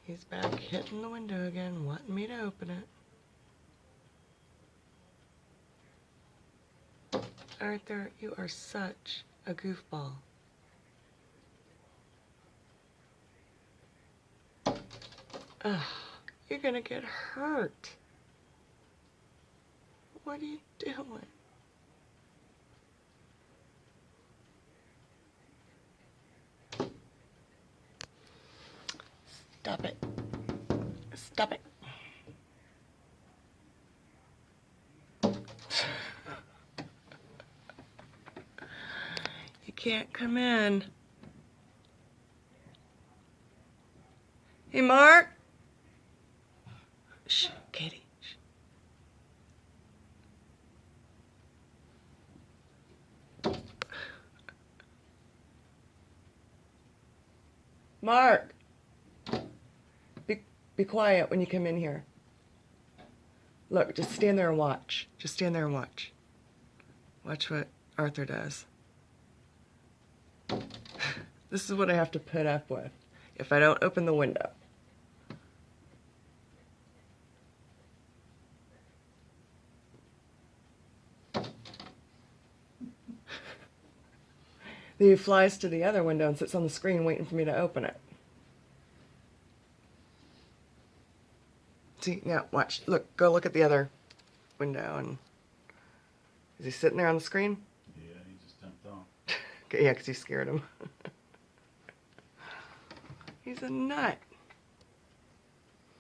He's back hitting the window again, wanting me to open it. Arthur, you are such a goofball. Ugh, you're gonna get hurt. What are you doing? Stop it. Stop it. You can't come in. Hey, Mark. Shh, Katie. Shh. Mark. Be quiet when you come in here. Look, just stand there and watch. Just stand there and watch. Watch what Arthur does. This is what I have to put up with if I don't open the window. Then he flies to the other window and sits on the screen waiting for me to open it. See, now watch. Look, go look at the other window. And is he sitting there on the screen? Yeah, he just jumped off. Okay, yeah, because you scared him. He's a nut.